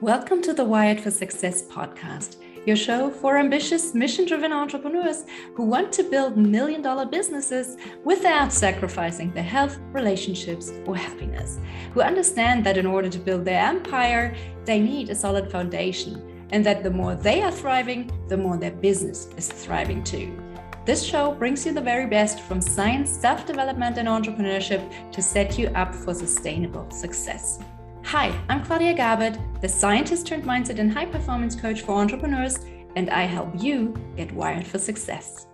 Welcome to the Wired for Success podcast, your show for ambitious, mission-driven entrepreneurs who want to build million-dollar businesses without sacrificing their health, relationships, or happiness, who understand that in order to build their empire, they need a solid foundation, and that the more they are thriving, the more their business is thriving too. This show brings you the very best from science, self-development, and entrepreneurship to set you up for sustainable success. Hi, I'm Claudia Garbutt, the scientist turned mindset and high performance coach for entrepreneurs, and I help you get wired for success.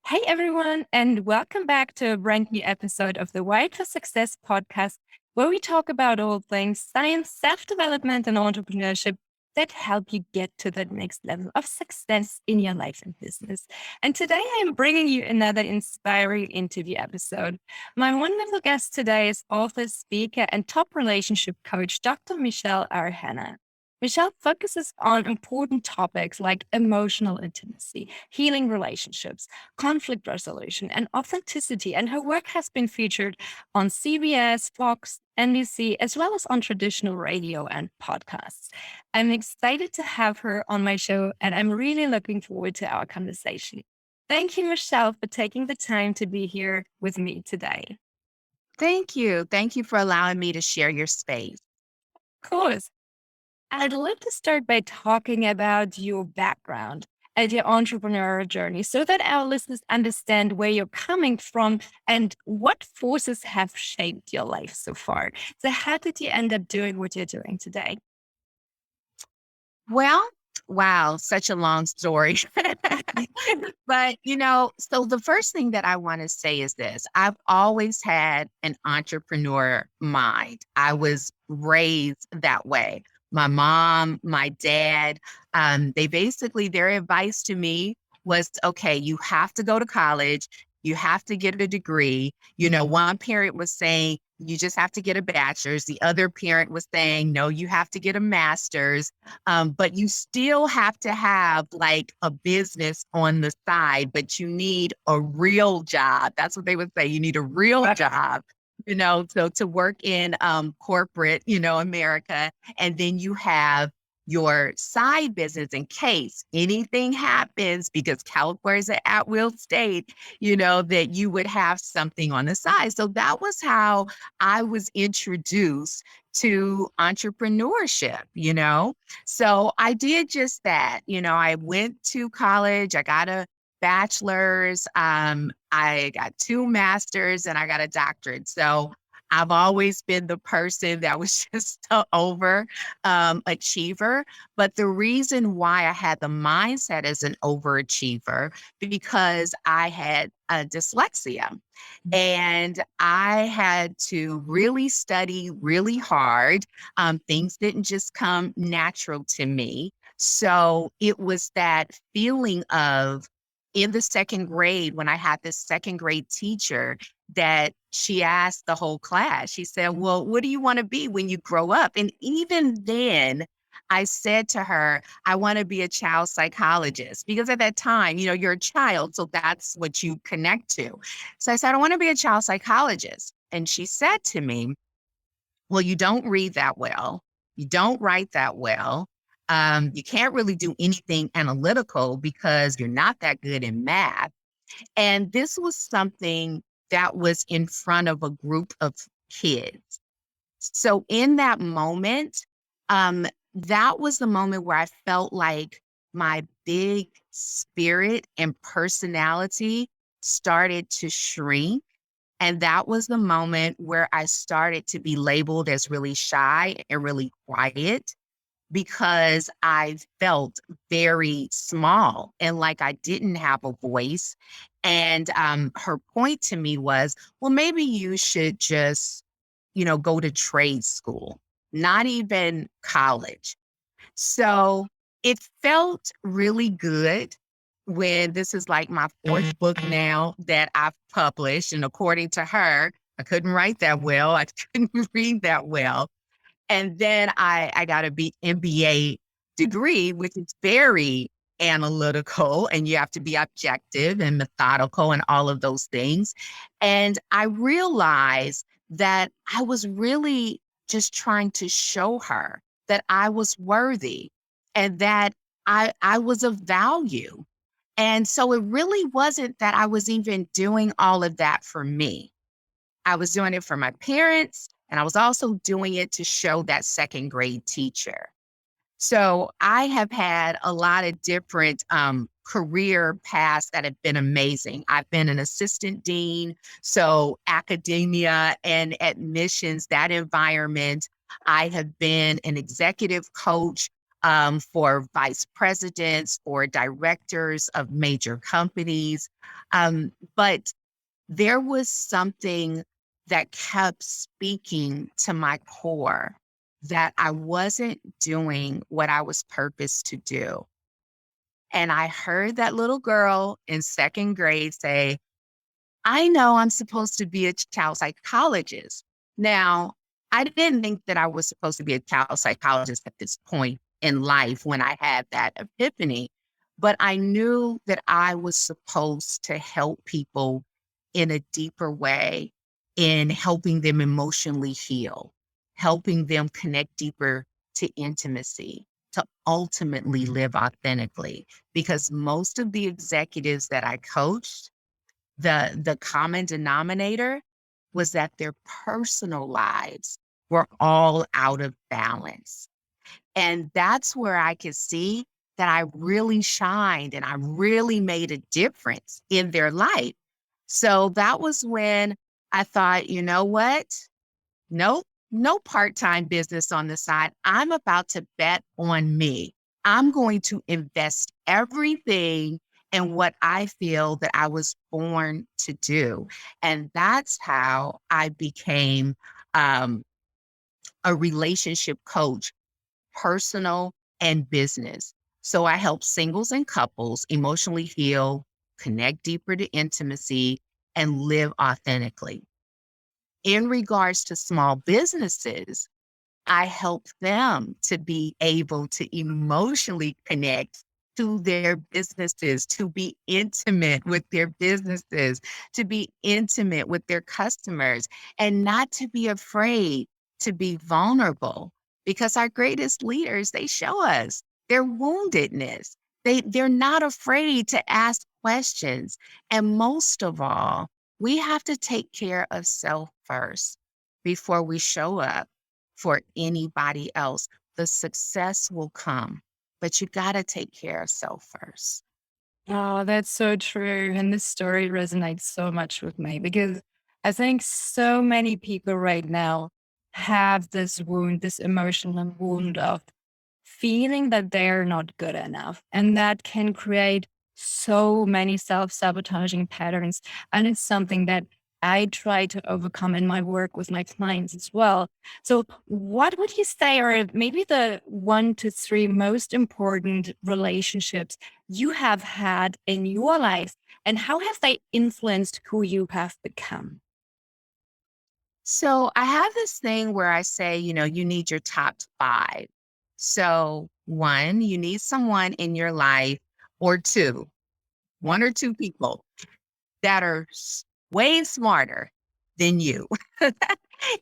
Hey everyone, and welcome back to a brand new episode of the Wired for Success podcast, where we talk about all things science, self-development, and entrepreneurship that help you get to that next level of success in your life and business. And today I'm bringing you another inspiring interview episode. My wonderful guest today is author, speaker, and top relationship coach, Dr. Michelle Arhana. Michelle focuses on important topics like emotional intimacy, healing relationships, conflict resolution, and authenticity. And her work has been featured on CBS, Fox, NBC, as well as on traditional radio and podcasts. I'm excited to have her on my show, and I'm really looking forward to our conversation. Thank you, Michelle, for taking the time to be here with me today. Thank you. Thank you for allowing me to share your space. Of course. I'd love to start by talking about your background and your entrepreneurial journey so that our listeners understand where you're coming from and what forces have shaped your life so far. So how did you end up doing what you're doing today? Well, wow, such a long story. But, so the first thing that I want to say is this. I've always had an entrepreneur mind. I was raised that way. My mom, my dad, their advice to me was, okay, you have to go to college. You have to get a degree. One parent was saying, you just have to get a bachelor's. The other parent was saying, no, you have to get a master's. But you still have to have like a business on the side, but you need a real job. That's what they would say. You need a real job. So to work in corporate, America, and then you have your side business in case anything happens, because California is an at-will state, that you would have something on the side. So that was how I was introduced to entrepreneurship, So I did just that. I went to college, I got a bachelor's, I got 2 masters, and I got a doctorate. So I've always been the person that was just an achiever. But the reason why I had the mindset as an overachiever, because I had dyslexia. And I had to really study really hard. Things didn't just come natural to me. So it was that feeling of, in the second grade, when I had this second grade teacher, that she asked the whole class, she said, well, what do you want to be when you grow up? And even then, I said to her, I want to be a child psychologist, because at that time, you're a child, so that's what you connect to. So I said, I want to be a child psychologist. And she said to me, well, you don't read that well. You don't write that well. You can't really do anything analytical because you're not that good in math. And this was something that was in front of a group of kids. So in that moment, that was the moment where I felt like my big spirit and personality started to shrink. And that was the moment where I started to be labeled as really shy and really quiet, because I felt very small and like I didn't have a voice. And her point to me was, well, maybe you should just, go to trade school, not even college. So it felt really good when this is like my 4th book now that I've published. And according to her, I couldn't write that well. I couldn't read that well. And then I got a MBA degree, which is very analytical, and you have to be objective and methodical and all of those things. And I realized that I was really just trying to show her that I was worthy and that I was of value. And so it really wasn't that I was even doing all of that for me. I was doing it for my parents, and I was also doing it to show that second grade teacher. So I have had a lot of different career paths that have been amazing. I've been an assistant dean, so academia and admissions, that environment. I have been an executive coach for vice presidents or directors of major companies. But there was something that kept speaking to my core that I wasn't doing what I was purposed to do. And I heard that little girl in second grade say, I know I'm supposed to be a child psychologist. Now, I didn't think that I was supposed to be a child psychologist at this point in life when I had that epiphany, but I knew that I was supposed to help people in a deeper way in helping them emotionally heal, helping them connect deeper to intimacy, to ultimately live authentically. Because most of the executives that I coached, the common denominator was that their personal lives were all out of balance. And that's where I could see that I really shined and I really made a difference in their life. So that was when I thought, you know what? Nope, no part-time business on the side. I'm about to bet on me. I'm going to invest everything in what I feel that I was born to do. And that's how I became um, a relationship coach, personal and business. So I help singles and couples emotionally heal, connect deeper to intimacy, and live authentically. In regards to small businesses, I help them to be able to emotionally connect to their businesses, to be intimate with their businesses, to be intimate with their customers, and not to be afraid to be vulnerable. Because our greatest leaders, they show us their woundedness. They're not afraid to ask questions. And most of all, we have to take care of self first before we show up for anybody else. The success will come, but you got to take care of self first. Oh, that's so true. And this story resonates so much with me because I think so many people right now have this wound, this emotional wound of feeling that they're not good enough. And that can create so many self sabotaging patterns. And it's something that I try to overcome in my work with my clients as well. So, what would you say are maybe the 1 to 3 most important relationships you have had in your life, and how have they influenced who you have become? So I have this thing where I say, you need your top five. So, one, you need someone in your life, or two, one or two people that are way smarter than you.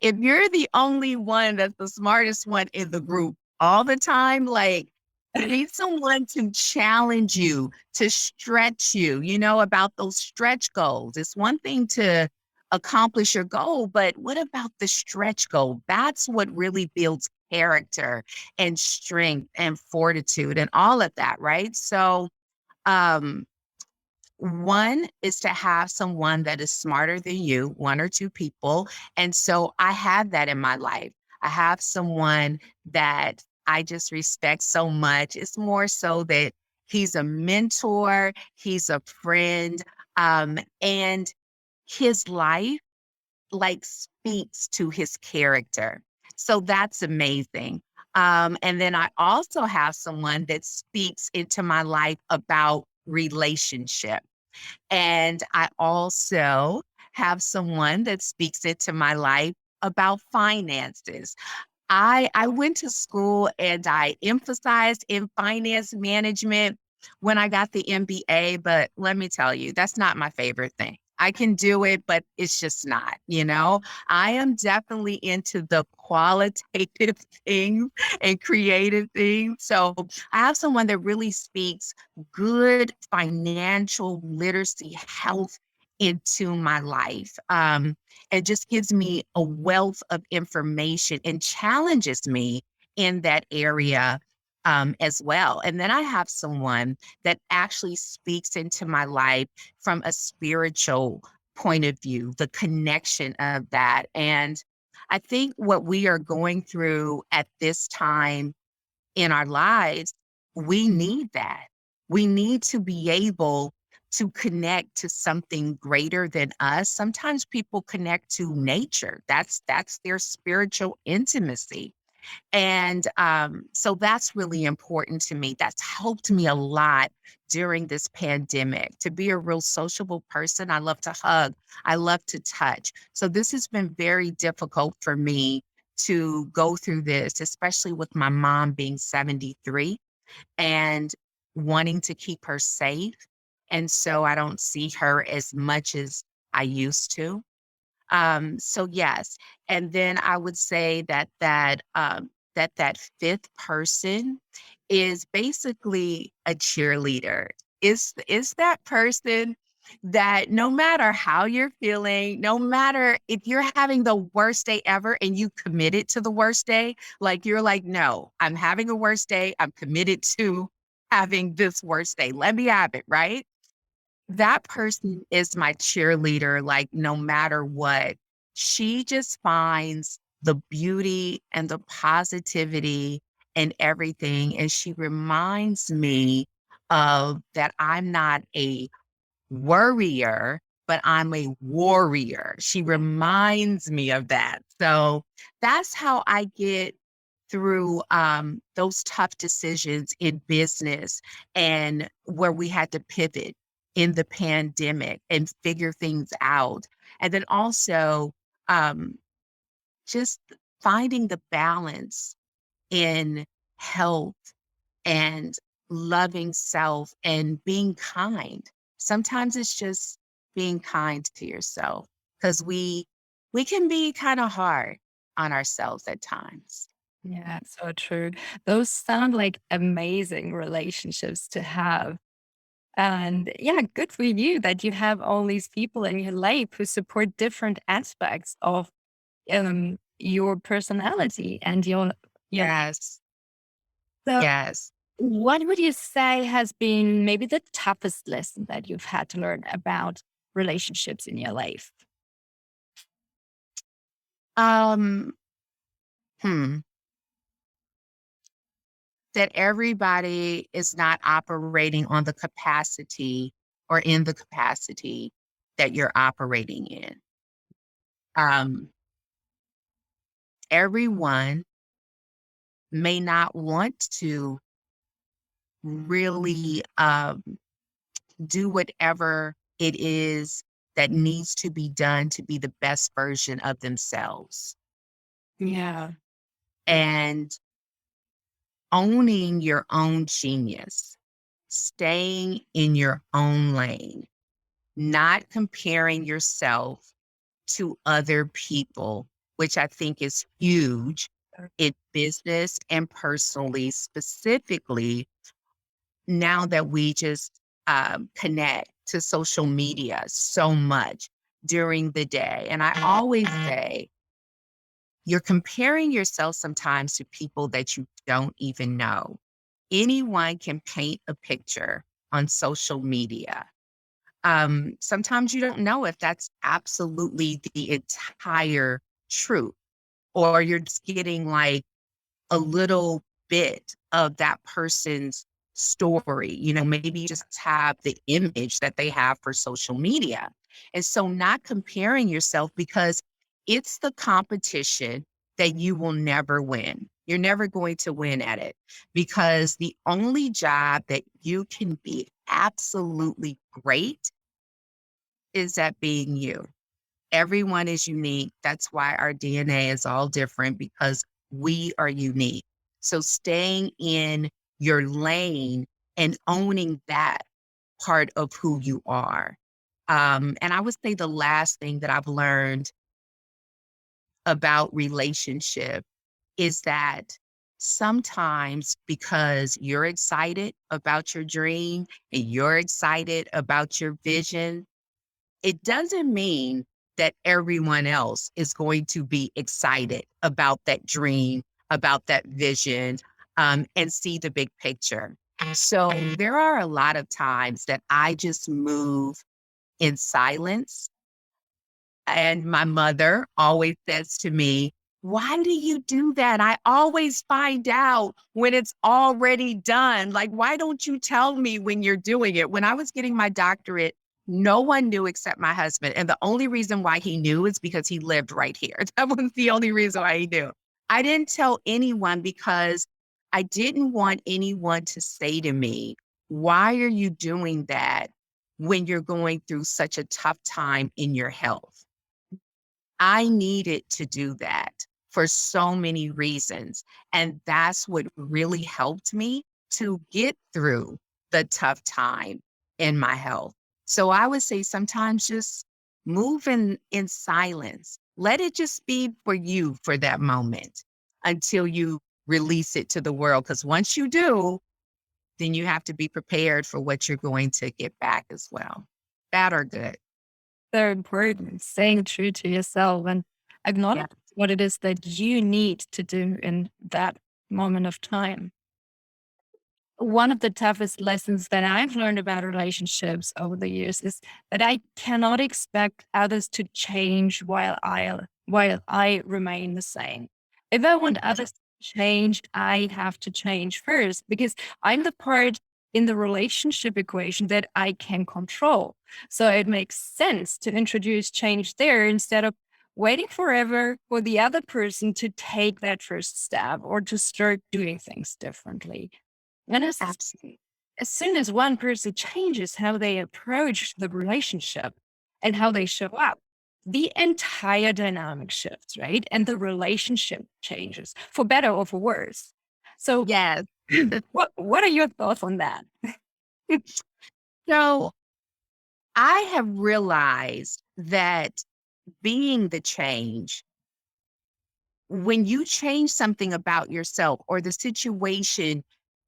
If you're the only one that's the smartest one in the group all the time, like you need someone to challenge you, to stretch you, about those stretch goals. It's one thing to accomplish your goal, but what about the stretch goal? That's what really builds character and strength and fortitude and all of that, right? So, um, one is to have someone that is smarter than you, one or two people. And so I have that in my life. I have someone that I just respect so much. It's more so that he's a mentor, he's a friend, and his life like speaks to his character. So that's amazing. And then I also have someone that speaks into my life about relationship. And I also have someone that speaks into my life about finances. I went to school and I emphasized in finance management when I got the MBA, but let me tell you, that's not my favorite thing. I can do it, but it's just not, you know? I am definitely into the qualitative things and creative things. So I have someone that really speaks good financial literacy health into my life. It just gives me a wealth of information and challenges me in that area as well. And then I have someone that actually speaks into my life from a spiritual point of view, the connection of that. And I think what we are going through at this time in our lives, we need that. We need to be able to connect to something greater than us. Sometimes people connect to nature. That's their spiritual intimacy. And so that's really important to me. That's helped me a lot during this pandemic to be a real sociable person. I love to hug, I love to touch. So this has been very difficult for me to go through this, especially with my mom being 73 and wanting to keep her safe. And so I don't see her as much as I used to. So yes, and then I would say that fifth person is basically a cheerleader. Is that person that no matter how you're feeling, no matter if you're having the worst day ever and you committed to the worst day, like you're like, no, I'm having a worst day. I'm committed to having this worst day. Let me have it, right? That person is my cheerleader, like, no matter what. She just finds the beauty and the positivity and everything, and she reminds me of that I'm not a worrier, but I'm a warrior. She reminds me of that. So that's how I get through those tough decisions in business and where we had to pivot in the pandemic and figure things out. And then also um, just finding the balance in health and loving self and being kind. Sometimes it's just being kind to yourself because we can be kind of hard on ourselves at times. Yeah, so true. Those sound like amazing relationships to have. And yeah, good for you that you have all these people in your life who support different aspects of your personality and your Yes. so Yes. what would you say has been maybe the toughest lesson that you've had to learn about relationships in your life? Um, hmm. That everybody is not operating on the capacity or in the capacity that you're operating in. Um, Everyone may not want to really do whatever it is that needs to be done to be the best version of themselves. Yeah. And owning your own genius, staying in your own lane, not comparing yourself to other people, which I think is huge in business and personally, specifically now that we just connect to social media so much during the day. And I always say, you're comparing yourself sometimes to people that you don't even know. Anyone can paint a picture on social media. Sometimes you don't know if that's absolutely the entire truth, or you're just getting like a little bit of that person's story. You know, maybe you just have the image that they have for social media. And so not comparing yourself because it's the competition that you will never win. You're never going to win at it because the only job that you can be absolutely great is at being you. Everyone is unique. That's why our DNA is all different because we are unique. So staying in your lane and owning that part of who you are. And I would say the last thing that I've learned about relationship is that sometimes because you're excited about your dream and you're excited about your vision, it doesn't mean that everyone else is going to be excited about that dream, about that vision, and see the big picture. So there are a lot of times that I just move in silence, and my mother always says to me, "Why do you do that? I always find out when it's already done. Like, why don't you tell me when you're doing it?" When I was getting my doctorate, no one knew except my husband. And the only reason why he knew is because he lived right here. That was the only reason why he knew. I didn't tell anyone because I didn't want anyone to say to me, "Why are you doing that when you're going through such a tough time in your health?" I needed to do that for so many reasons. And that's what really helped me to get through the tough time in my health. So I would say sometimes just move in silence. Let it just be for you for that moment until you release it to the world. Because once you do, then you have to be prepared for what you're going to get back as well. Bad or good. So important, staying true to yourself and Yeah. acknowledge what it is that you need to do in that moment of time. One of the toughest lessons that I've learned about relationships over the years is that I cannot expect others to change while I remain the same. If I want others to change, I have to change first because I'm the part in the relationship equation that I can control. So it makes sense to introduce change there instead of waiting forever for the other person to take that first step or to start doing things differently. And Absolutely. as soon as one person changes how they approach the relationship and how they show up, the entire dynamic shifts, right? And the relationship changes for better or for worse. So, Yes. what are your thoughts on that? So I have realized that being the change, when you change something about yourself or the situation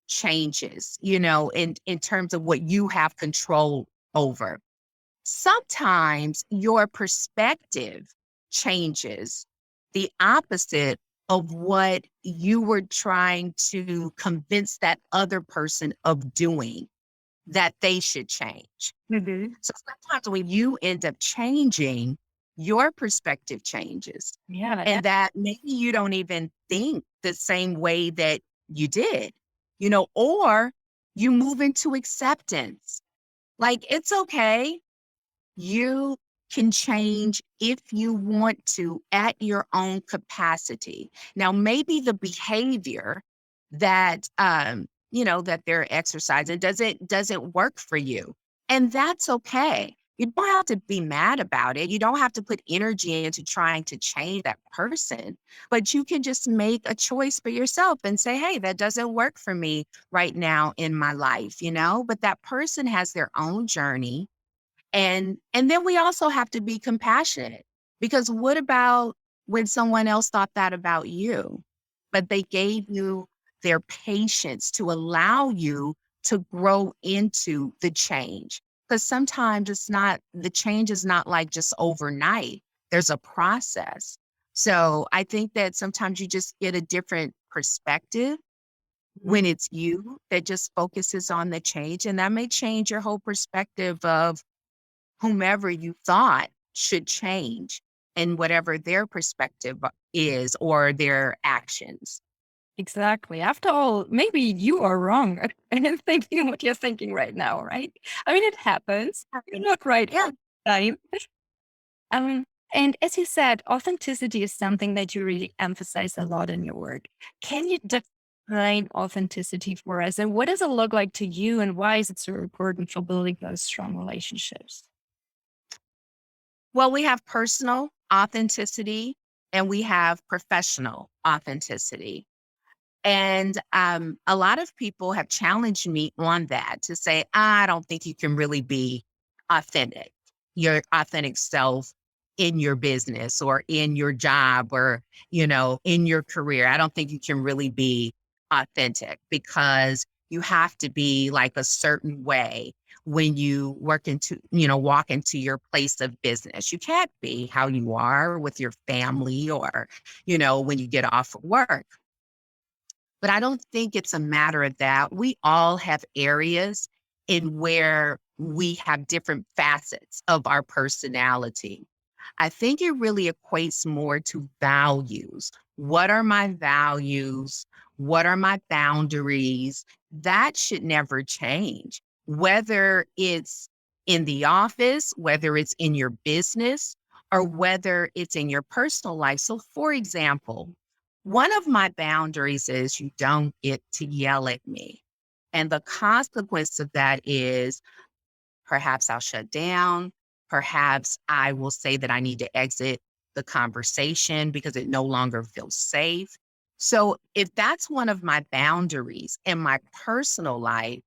changes, in terms of what you have control over, sometimes your perspective changes the opposite of what you were trying to convince that other person of doing that they should change. Mhm. So sometimes when you end up changing, your perspective changes. Yeah, And that maybe you don't even think the same way that you did, or you move into acceptance. Like, it's okay. You can change if you want to at your own capacity. Now, maybe the behavior that they're exercising doesn't work for you. And that's okay. You don't have to be mad about it. You don't have to put energy into trying to change that person, but you can just make a choice for yourself and say, "Hey, that doesn't work for me right now in my life." But that person has their own journey, and then we also have to be compassionate, because what about when someone else thought that about you, but they gave you their patience to allow you to grow into the change? Because sometimes the change is not like just overnight. There's a process. So I think that sometimes you just get a different perspective when it's you that just focuses on the change, and that may change your whole perspective of whomever you thought should change and whatever their perspective is or their actions. exactly. After all, maybe you are wrong in thinking what you're thinking right now, right? I mean, it happens. You're not right all Yeah. the time. Um, and as you said, authenticity is something that you really emphasize a lot in your work. Can you define authenticity for us? And what does it look like to you? And why is it so important for building those strong relationships? Well, we have personal authenticity and we have professional authenticity. And a lot of people have challenged me on that to say, "I don't think you can really be authentic." your authentic self in your business or in your job or, in your career. I don't think you can really be authentic because you have to be like a certain way when you walk into your place of business. You can't be how you are with your family or, when you get off of work. But I don't think it's a matter of that. We all have areas in where we have different facets of our personality. I think it really equates more to values. What are my values? What are my boundaries? That should never change, whether it's in the office, whether it's in your business, or whether it's in your personal life. So, for example, one of my boundaries is you don't get to yell at me. And the consequence of that is perhaps I'll shut down. Perhaps I will say that I need to exit the conversation because it no longer feels safe. So, if that's one of my boundaries in my personal life,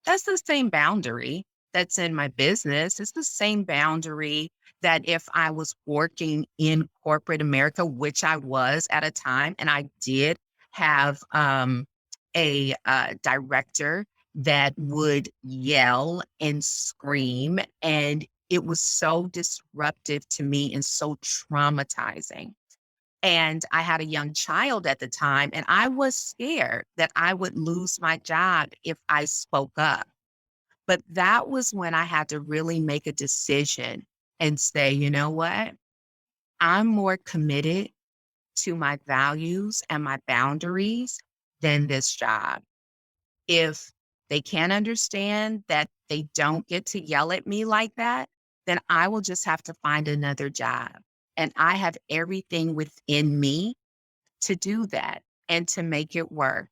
that's the same boundary that's in my business. It's the same boundary that if I was working in corporate America, which I was at a time, and I did have a director that would yell and scream, and it was so disruptive to me and so traumatizing. And I had a young child at the time, and I was scared that I would lose my job if I spoke up. But that was when I had to really make a decision and say, you know what? I'm more committed to my values and my boundaries than this job. If they can't understand that they don't get to yell at me like that, then I will just have to find another job. And I have everything within me to do that and to make it work.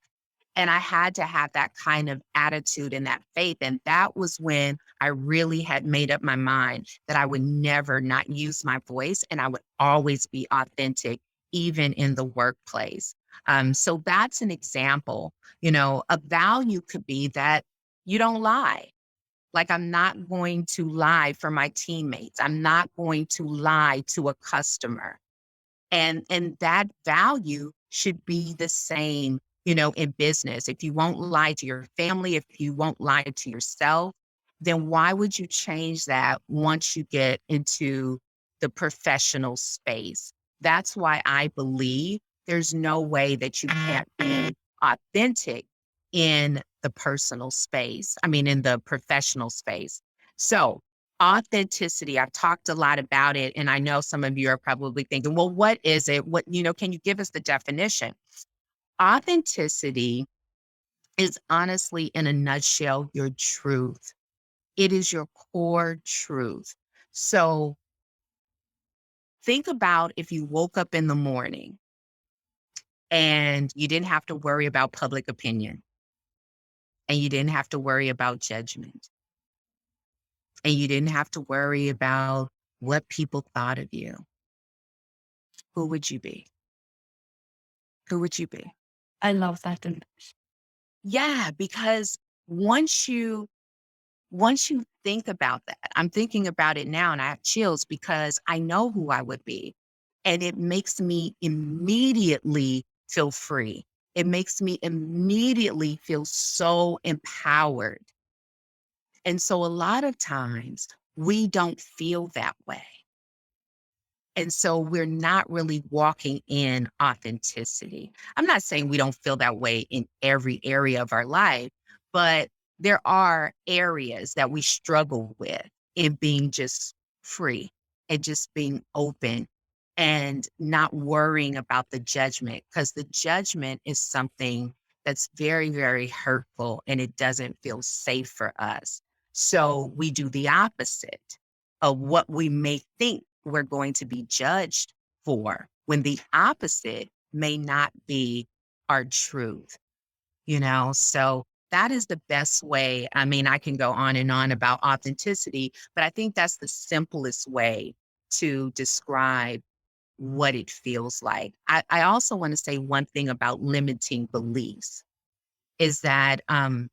And I had to have that kind of attitude and that faith. And that was when I really had made up my mind that I would never not use my voice and I would always be authentic, even in the workplace. So that's an example. A value could be that you don't lie. Like, I'm not going to lie for my teammates. I'm not going to lie to a customer. And that value should be the same, in business. If you won't lie to your family, if you won't lie to yourself, then why would you change that once you get into the professional space? That's why I believe there's no way that you can't be authentic in the personal space. I mean, in the professional space. So authenticity, I've talked a lot about it, and I know some of you are probably thinking, well, what is it? Can you give us the definition? Authenticity is honestly, in a nutshell, your truth. It is your core truth. So think about if you woke up in the morning and you didn't have to worry about public opinion and you didn't have to worry about judgment and you didn't have to worry about what people thought of you. Who would you be? Who would you be? I love that. Yeah, because once you once you think about that, I'm thinking about it now and I have chills because I know who I would be. And it makes me immediately feel free. It makes me immediately feel so empowered. And so a lot of times we don't feel that way. And so we're not really walking in authenticity. I'm not saying we don't feel that way in every area of our life, but there are areas that we struggle with in being just free and just being open and not worrying about the judgment, because the judgment is something that's very, very hurtful and it doesn't feel safe for us. So we do the opposite of what we may think we're going to be judged for, when the opposite may not be our truth, So that is the best way. I mean, I can go on and on about authenticity, but I think that's the simplest way to describe what it feels like. I also want to say one thing about limiting beliefs is that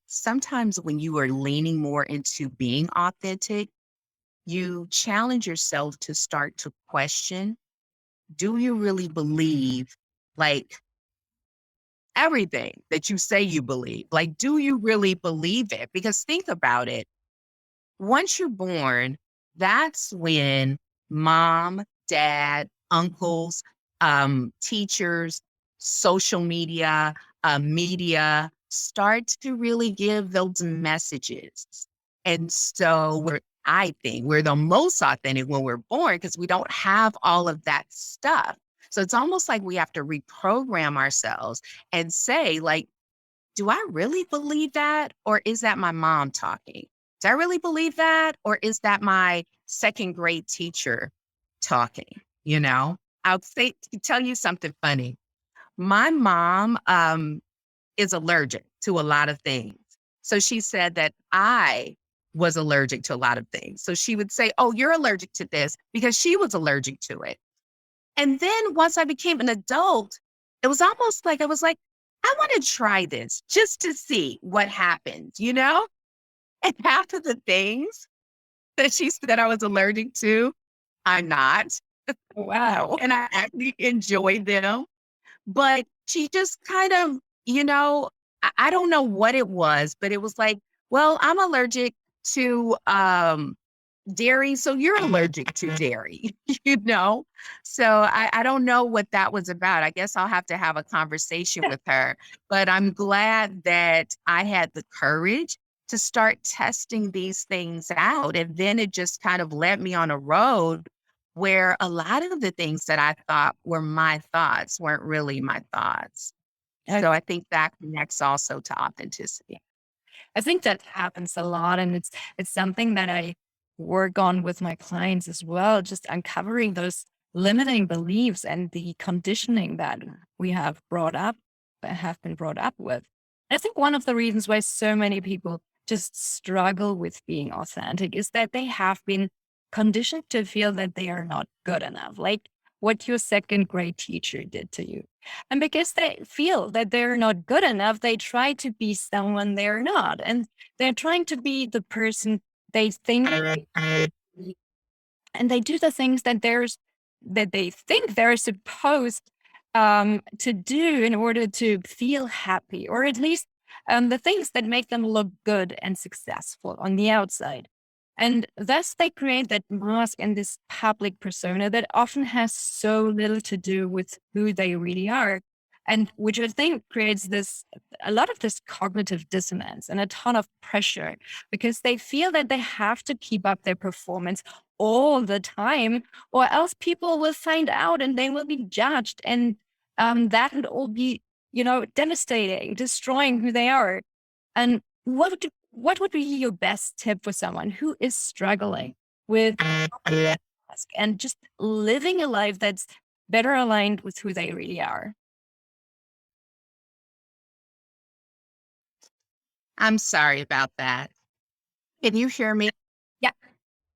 sometimes when you are leaning more into being authentic, you challenge yourself to start to question, do you really believe like everything that you say you believe? Like, do you really believe it? Because think about it. Once you're born, that's when mom, dad, uncles, teachers, social media start to really give those messages. And so I think we're the most authentic when we're born because we don't have all of that stuff. So it's almost like we have to reprogram ourselves and say, like, do I really believe that? Or is that my mom talking? Do I really believe that? Or is that my second grade teacher talking? You know, tell you something funny. My mom is allergic to a lot of things. So she said that I was allergic to a lot of things. So she would say, oh, you're allergic to this because she was allergic to it. And then once I became an adult, it was almost like I was like, I want to try this just to see what happens, you know? And half of the things that she said I was allergic to, I'm not. Wow. And I actually enjoyed them. But she just kind of, you know, I don't know what it was, but it was like, well, I'm allergic to dairy, so you're allergic to dairy, you know? So I don't know what that was about. I guess I'll have to have a conversation with her, but I'm glad that I had the courage to start testing these things out. And then it just kind of led me on a road where a lot of the things that I thought were my thoughts weren't really my thoughts. I So I think that connects also to authenticity. I think that happens a lot, and it's something that I work on with my clients as well, just uncovering those limiting beliefs and the conditioning that we have been brought up with. I think one of the reasons why so many people just struggle with being authentic is that they have been conditioned to feel that they are not good enough, like what your second grade teacher did to you. And because they feel that they're not good enough, they try to be someone they're not. And they're trying to be the person they think and they do the things that they think they're supposed to do in order to feel happy, or at least the things that make them look good and successful on the outside. And thus, they create that mask and this public persona that often has so little to do with who they really are. And which I think creates a lot of this cognitive dissonance and a ton of pressure because they feel that they have to keep up their performance all the time, or else people will find out and they will be judged. And that would all be, devastating, destroying who they are. And what would be your best tip for someone who is struggling with task and just living a life that's better aligned with who they really are? I'm sorry about that. Can you hear me? Yeah,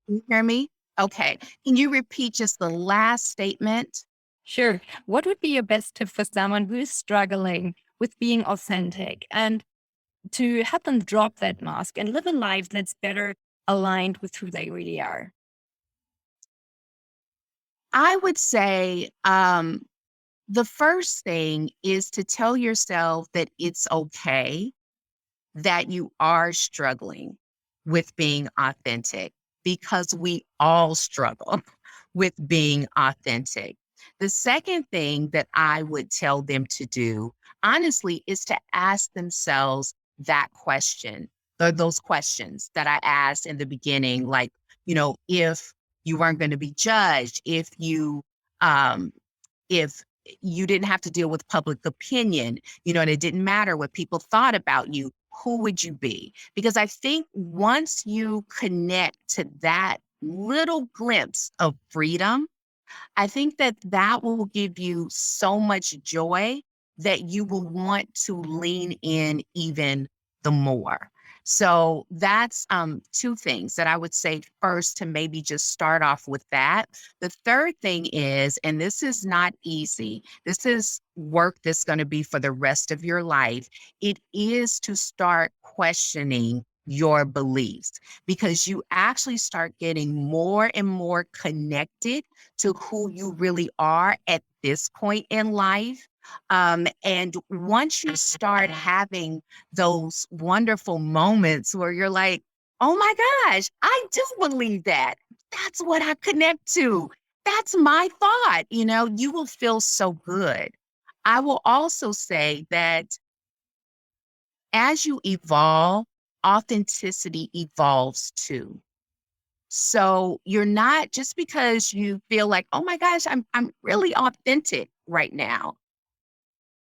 Can you hear me? Okay. Can you repeat just the last statement? sure. What would be your best tip for someone who is struggling with being authentic and to help them drop that mask and live a life that's better aligned with who they really are? I would say the first thing is to tell yourself that it's okay that you are struggling with being authentic because we all struggle with being authentic. The second thing that I would tell them to do, honestly, is to ask themselves that question, or those questions that I asked in the beginning, like, if you weren't going to be judged, um, if you didn't have to deal with public opinion, and it didn't matter what people thought about you, who would you be? Because I think once you connect to that little glimpse of freedom, I think that that will give you so much joy that you will want to lean in even the more. So that's two things that I would say first to maybe just start off with that. The third thing is, and this is not easy, this is work that's going to be for the rest of your life. It is to start questioning your beliefs, because you actually start getting more and more connected to who you really are at this point in life. And once you start having those wonderful moments where you're like, oh my gosh, I do believe that. That's what I connect to. That's my thought. You will feel so good. I will also say that as you evolve, authenticity evolves too. So you're not, just because you feel like, oh my gosh, I'm really authentic right now.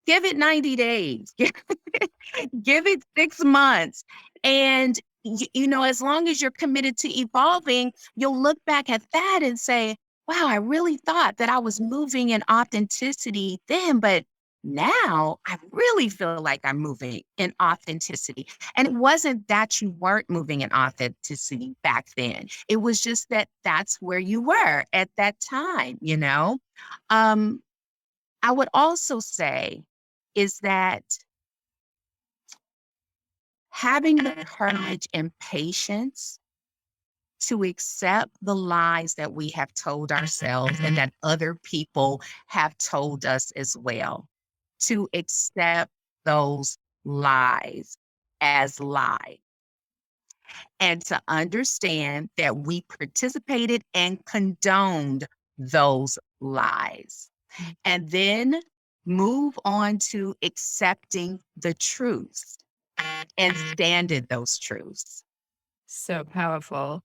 Give it 90 days. Give it 6 months. And as long as you're committed to evolving, you'll look back at that and say, wow, I really thought that I was moving in authenticity then, but now I really feel like I'm moving in authenticity. And it wasn't that you weren't moving in authenticity back then. It was just that that's where you were at that time. Um, I would also say is that having the courage and patience to accept the lies that we have told ourselves and that other people have told us as well, to accept those lies as lies, and to understand that we participated and condoned those lies, and then move on to accepting the truth and stand in those truths. So powerful.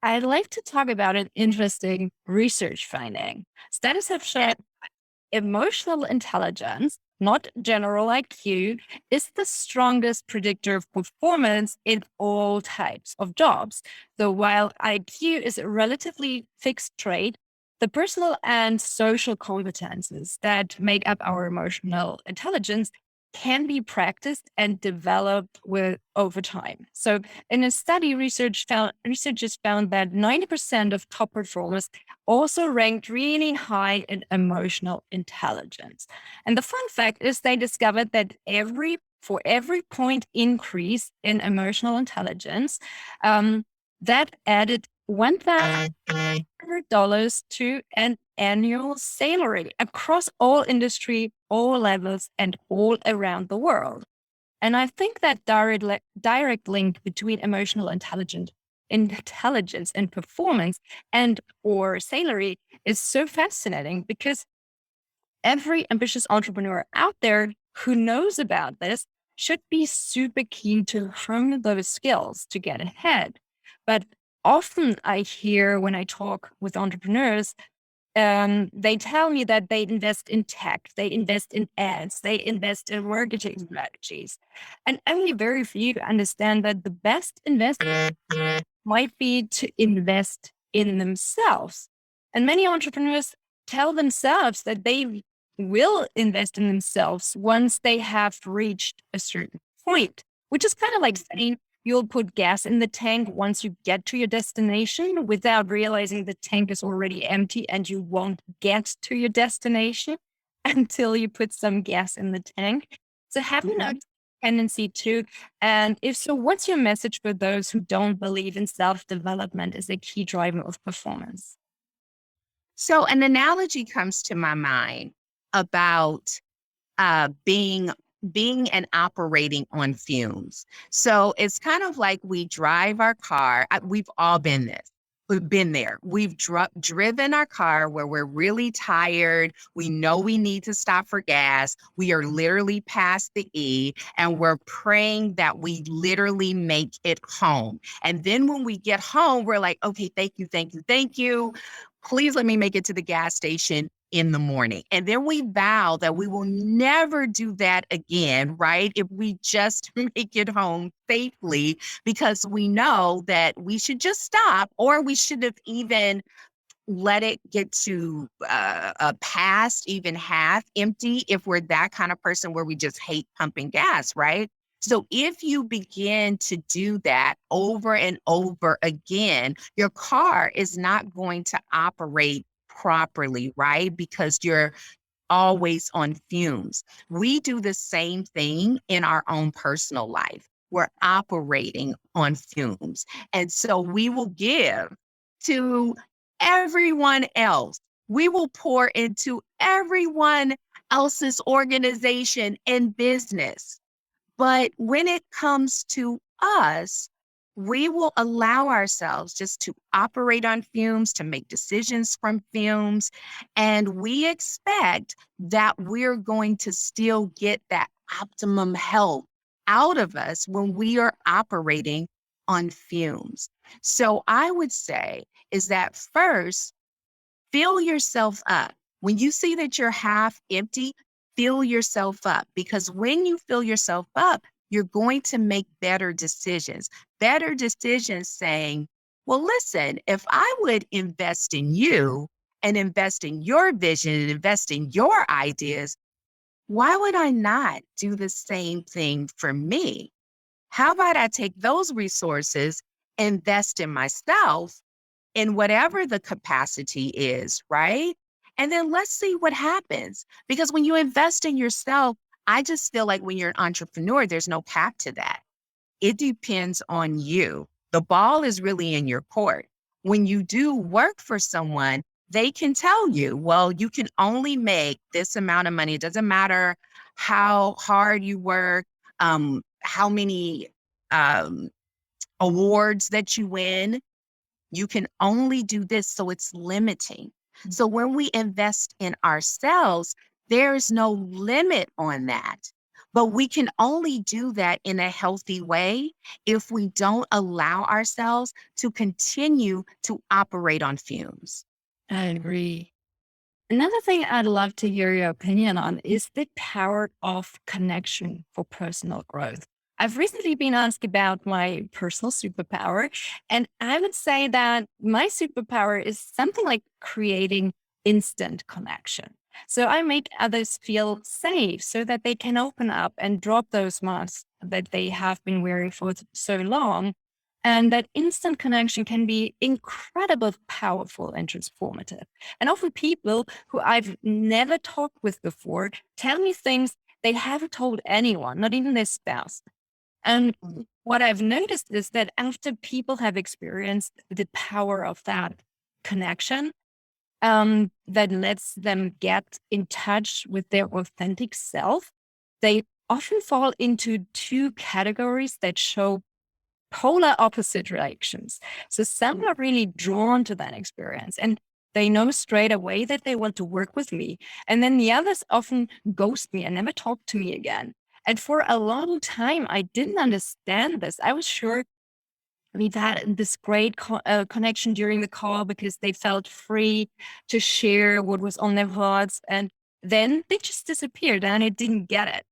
I'd like to talk about an interesting research finding. Studies have shown emotional intelligence, not general IQ, is the strongest predictor of performance in all types of jobs. So while IQ is a relatively fixed trait, the personal and social competences that make up our emotional intelligence can be practiced and developed with over time. So in a study, researchers found that 90% of top performers also ranked really high in emotional intelligence. And the fun fact is they discovered that for every point increase in emotional intelligence, that added $1,000 to an annual salary across all industry, all levels, and all around the world. And I think that direct link between emotional intelligence and performance and or salary is so fascinating, because every ambitious entrepreneur out there who knows about this should be super keen to hone those skills to get ahead. But often I hear when I talk with entrepreneurs, they tell me that they invest in tech, they invest in ads, they invest in marketing strategies. And only very few understand that the best investment might be to invest in themselves. And many entrepreneurs tell themselves that they will invest in themselves once they have reached a certain point, which is kind of like saying you'll put gas in the tank once you get to your destination without realizing the tank is already empty and you won't get to your destination until you put some gas in the tank. So having a tendency to, and if so, what's your message for those who don't believe in self-development as a key driver of performance? So an analogy comes to my mind about being and operating on fumes. So it's kind of like we drive our car. We've all been this. We've been there. We've driven our car where we're really tired. We know we need to stop for gas. We are literally past the E, and we're praying that we literally make it home. And then when we get home, we're like, okay, thank you, thank you, thank you. Please let me make it to the gas station in the morning. And then we vow that we will never do that again, right? If we just make it home safely, because we know that we should just stop, or we should have even let it get to a past, even half empty, if we're that kind of person where we just hate pumping gas, right? So if you begin to do that over and over again, your car is not going to operate properly, right? Because you're always on fumes. We do the same thing in our own personal life. we're operating on fumes. And so we will give to everyone else. We will pour into everyone else's organization and business. But when it comes to us, we will allow ourselves just to operate on fumes, to make decisions from fumes. And we expect that we're going to still get that optimum health out of us when we are operating on fumes. So I would say is that first, fill yourself up. When you see that you're half empty, fill yourself up, because when you fill yourself up, you're going to make better decisions. Better decisions saying, well, listen, if I would invest in you and invest in your vision and invest in your ideas, why would I not do the same thing for me? How about I take those resources, invest in myself, in whatever the capacity is, right? And then let's see what happens. Because when you invest in yourself, I just feel like when you're an entrepreneur, there's no path to that. It depends on you. The ball is really in your court. When you do work for someone, they can tell you, well, you can only make this amount of money. It doesn't matter how hard you work, how many um, awards that you win. You can only do this, so it's limiting. So when we invest in ourselves, there's no limit on that. But we can only do that in a healthy way if we don't allow ourselves to continue to operate on fumes. I agree. Another thing I'd love to hear your opinion on is the power of connection for personal growth. I've recently been asked about my personal superpower, and I would say that my superpower is something like creating instant connection. So I make others feel safe so that they can open up and drop those masks that they have been wearing for so long. And that instant connection can be incredibly powerful and transformative. And often people who I've never talked with before tell me things they haven't told anyone, not even their spouse. And what I've noticed is that after people have experienced the power of that connection, that lets them get in touch with their authentic self, they often fall into two categories that show polar opposite reactions. So some are really drawn to that experience and they know straight away that they want to work with me. And then the others often ghost me and never talk to me again. And for a long time, I didn't understand this. I was sure we've had this great connection during the call because they felt free to share what was on their hearts. And then they just disappeared and I didn't get it.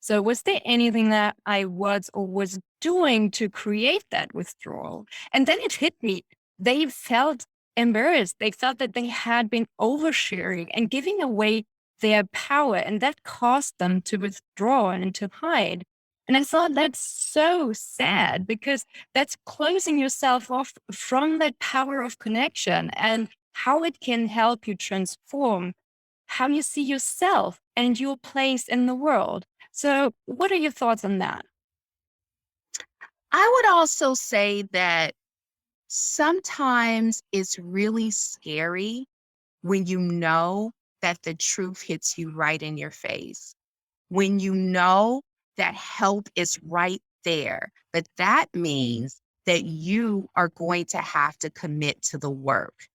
So, was there anything that I was or was doing to create that withdrawal? And then it hit me. They felt embarrassed. They felt that they had been oversharing and giving away their power, and that caused them to withdraw and to hide. And I thought that's so sad because that's closing yourself off from that power of connection and how it can help you transform how you see yourself and your place in the world. So, what are your thoughts on that? I would also say that sometimes it's really scary when you know that the truth hits you right in your face, when you know that help is right there. But that means that you are going to have to commit to the work.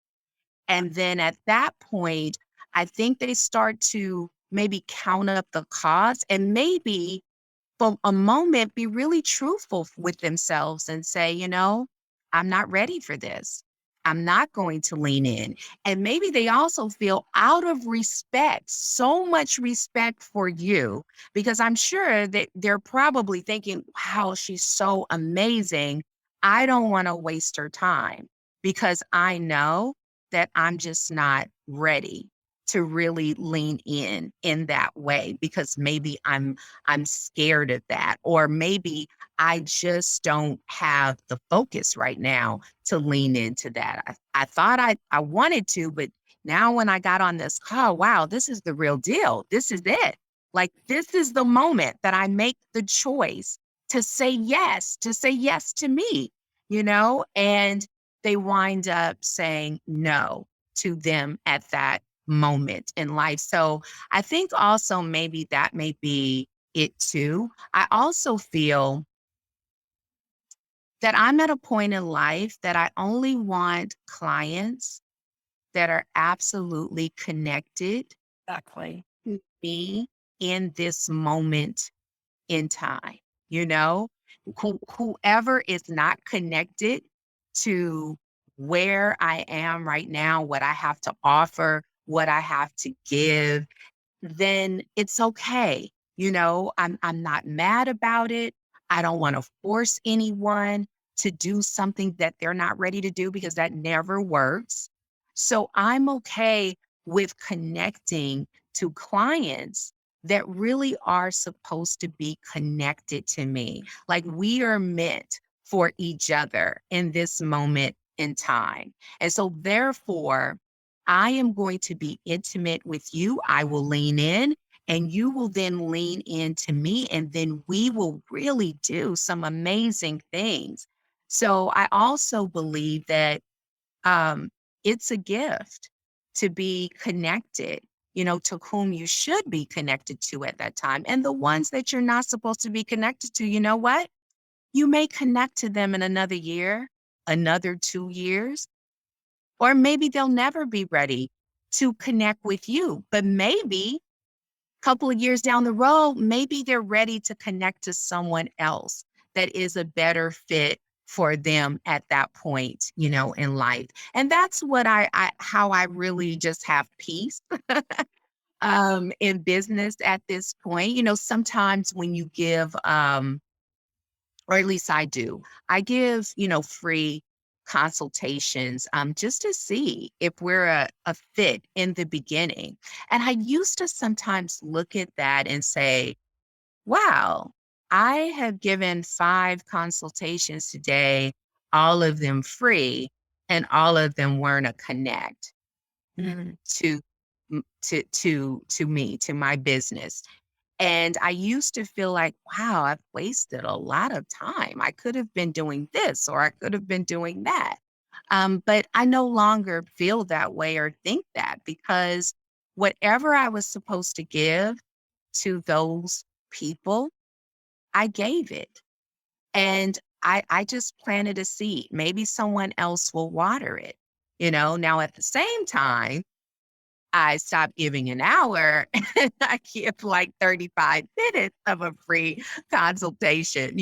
And then at that point, I think they start to maybe count up the cost and maybe for a moment be really truthful with themselves and say, I'm not ready for this. I'm not going to lean in. And maybe they also feel out of respect, so much respect for you, because I'm sure that they're probably thinking, wow, she's so amazing. I don't want to waste her time because I know that I'm just not ready to really lean in that way because maybe I'm scared of that, or maybe I just don't have the focus right now to lean into that. I thought I wanted to, but now when I got on this call, wow, this is the real deal. This is it. Like, this is the moment that I make the choice to say yes to me, and they wind up saying no to them at that moment in life. So I think also maybe that may be it too. I also feel that I'm at a point in life that I only want clients that are absolutely connected Exactly. to me in this moment in time, you know? Whoever is not connected to where I am right now, what I have to offer, what I have to give, then it's okay. I'm not mad about it. I don't want to force anyone to do something that they're not ready to do because that never works. So I'm okay with connecting to clients that really are supposed to be connected to me. Like we are meant for each other in this moment in time. And so therefore, I am going to be intimate with you. I will lean in and you will then lean into me. And then we will really do some amazing things. So I also believe that um, it's a gift to be connected, to whom you should be connected to at that time. And the ones that you're not supposed to be connected to, you know what? You may connect to them in another year, another 2 years, or maybe they'll never be ready to connect with you. But maybe a couple of years down the road, maybe they're ready to connect to someone else that is a better fit for them at that point, in life. And that's what how I really just have peace in business at this point. Sometimes when you give or at least I do. I give, free consultations just to see if we're a fit in the beginning. And I used to sometimes look at that and say, wow, I have given 5 consultations today, all of them free, and all of them weren't a connect Mhm. to to me, to my business. And I used to feel like, wow, I've wasted a lot of time. I could have been doing this or I could have been doing that. But I no longer feel that way or think that because whatever I was supposed to give to those people, I gave it. And I just planted a seed. Maybe someone else will water it. Now at the same time, I stopped giving an hour and I give like 35 minutes of a free consultation.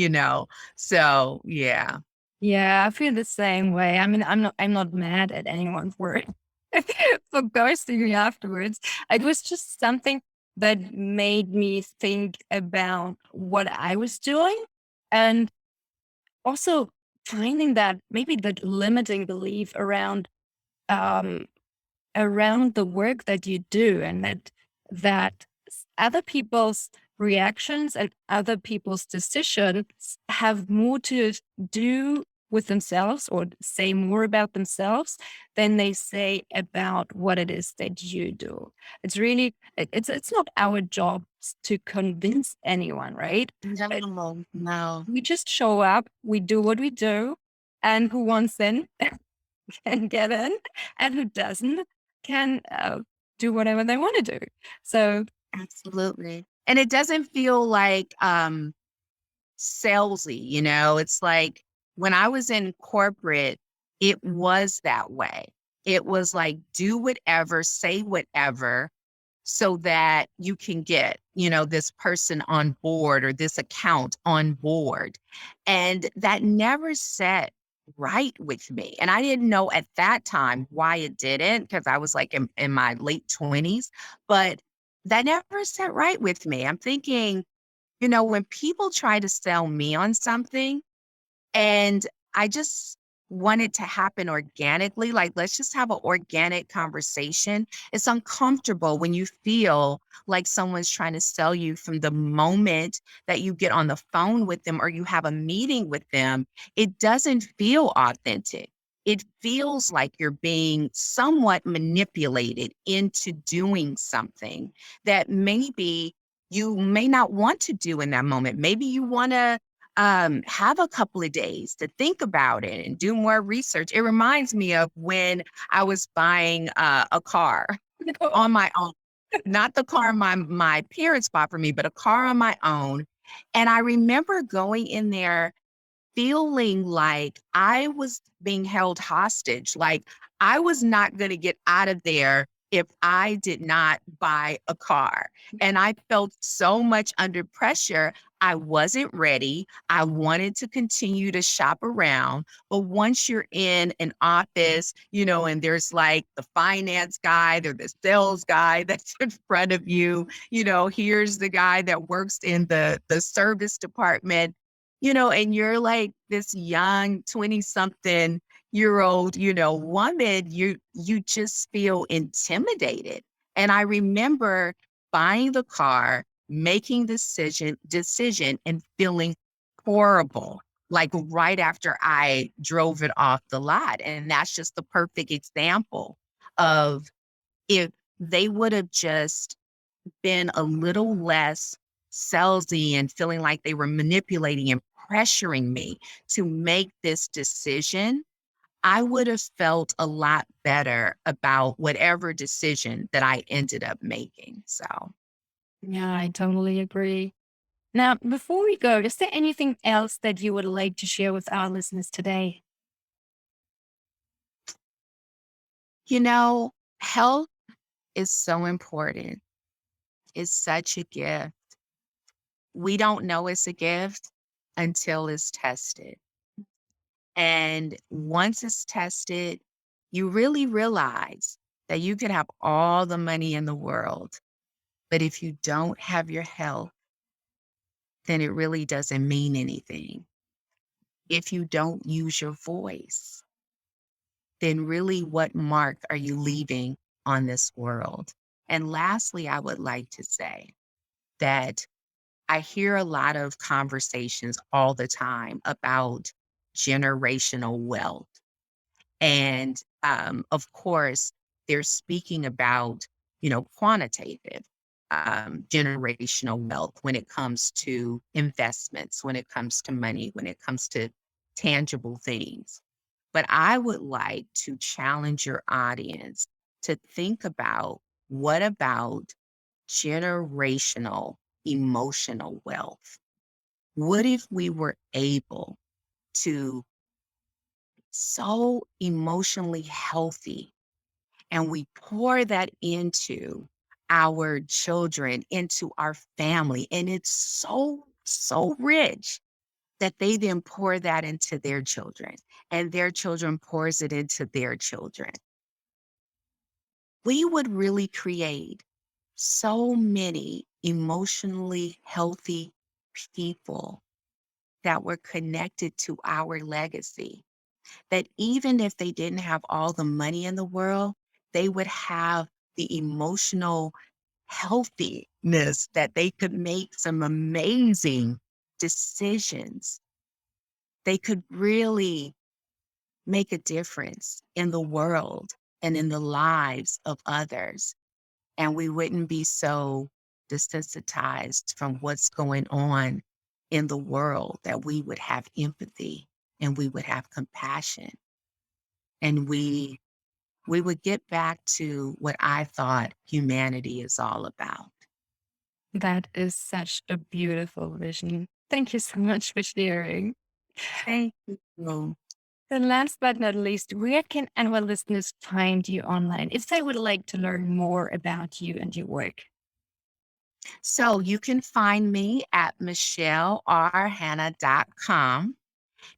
So yeah. Yeah, I feel the same way. I mean, I'm not mad at anyone's word for ghosting me afterwards. It was just something that made me think about what I was doing and also finding that maybe that limiting belief um around the work that you do and that other people's reactions and other people's decisions have more to do with themselves or say more about themselves than they say about what it is that you do. It's really it's not our job to convince anyone, right? Uh, No, no. We just show up, we do what we do, and who wants in can get in, and who doesn't can do whatever they want to do. So, Absolutely. And it doesn't feel like salesy, it's like when I was in corporate, it was that way. It was like do whatever, say whatever, so that you can get, this person on board or this account on board. And that never set right with me. And I didn't know at that time why it didn't, because I was like in my late 20s, but that never set right with me. I'm thinking, when people try to sell me on something, and I just want it to happen organically. Like, let's just have an organic conversation. It's uncomfortable when you feel like someone's trying to sell you from the moment that you get on the phone with them or you have a meeting with them. It doesn't feel authentic. It feels like you're being somewhat manipulated into doing something that maybe you may not want to do in that moment. Maybe you want to have a couple of days to think about it and do more research. It reminds me of when I was buying a car on my own, not the car my parents bought for me, but a car on my own. And I remember going in there feeling like I was being held hostage. Like I was not going to get out of there if I did not buy a car. And I felt so much under pressure. I wasn't ready. I wanted to continue to shop around. But once you're in an office, and there's like the finance guy, there's the sales guy that's in front of you, here's the guy that works in the service department, and you're like this young 20-something year old, woman, you just feel intimidated. And I remember buying the car, making decision and feeling horrible, like right after I drove it off the lot. And that's just the perfect example of if they would have just been a little less salesy and feeling like they were manipulating and pressuring me to make this decision, I would have felt a lot better about whatever decision that I ended up making. So, Yeah, I totally agree. Now, before we go, is there anything else that you would like to share with our listeners today? health is so important. It's such a gift. We don't know it's a gift until it's tested. And once it's tested, you really realize that you could have all the money in the world, but if you don't have your health, then it really doesn't mean anything. If you don't use your voice, then really what mark are you leaving on this world? And lastly, I would like to say that I hear a lot of conversations all the time about generational wealth. And of course, they're speaking about, quantitative generational wealth when it comes to investments, when it comes to money, when it comes to tangible things. But I would like to challenge your audience to think about what about generational emotional wealth? What if we were able to so emotionally healthy and we pour that into our children, into our family, and it's so rich that they then pour that into their children and their children pours it into their children. We would really create so many emotionally healthy people that were connected to our legacy, that even if they didn't have all the money in the world, they would have the emotional healthiness that they could make some amazing decisions. They could really make a difference in the world and in the lives of others. And we wouldn't be so desensitized from what's going on in the world, that we would have empathy and we would have compassion, and we would get back to what I thought humanity is all about. That is such a beautiful vision. Thank you so much for sharing. Thank you. And last but not least, where can our listeners find you online if they would like to learn more about you and your work? So you can find me at michellerhanna.com.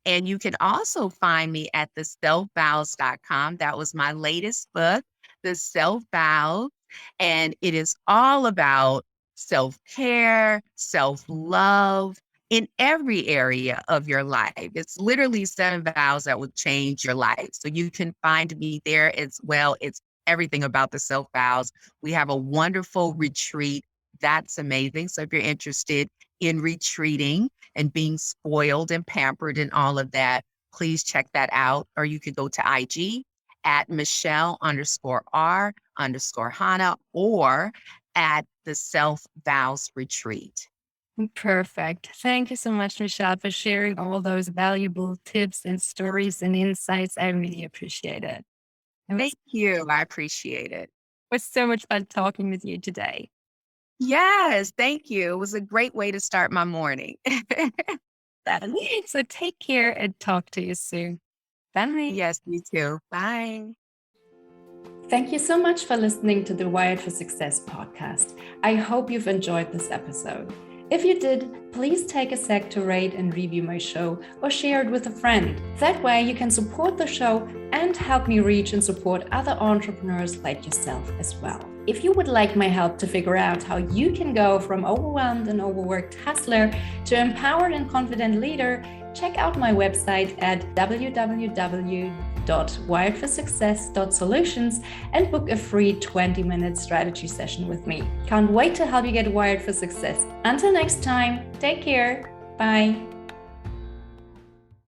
And you can also find me at the selfvows.com. That was my latest book, The Self Vows. And it is all about self-care, self-love in every area of your life. It's literally 7 vows that will change your life. So you can find me there as well. It's everything about the self vows. We have a wonderful retreat. That's amazing. So if you're interested in retreating and being spoiled and pampered and all of that, please check that out. Or you could go to IG at Michelle_R_Hanna or at the Self Vows Retreat. Perfect. Thank you so much, Michelle, for sharing all those valuable tips and stories and insights. I really appreciate it. It Thank you. I appreciate it. was so much fun talking with you today. Yes, thank you. It was a great way to start my morning. So take care and talk to you soon. Bye. Yes, you too. Bye. Thank you so much for listening to the Wired for Success podcast. I hope you've enjoyed this episode. If you did, please take a sec to rate and review my show or share it with a friend. That way you can support the show and help me reach and support other entrepreneurs like yourself as well. If you would like my help to figure out how you can go from overwhelmed and overworked hustler to empowered and confident leader, check out my website at www.wiredforsuccess.solutions and book a free 20-minute strategy session with me. Can't wait to help you get wired for success. Until next time, take care. Bye.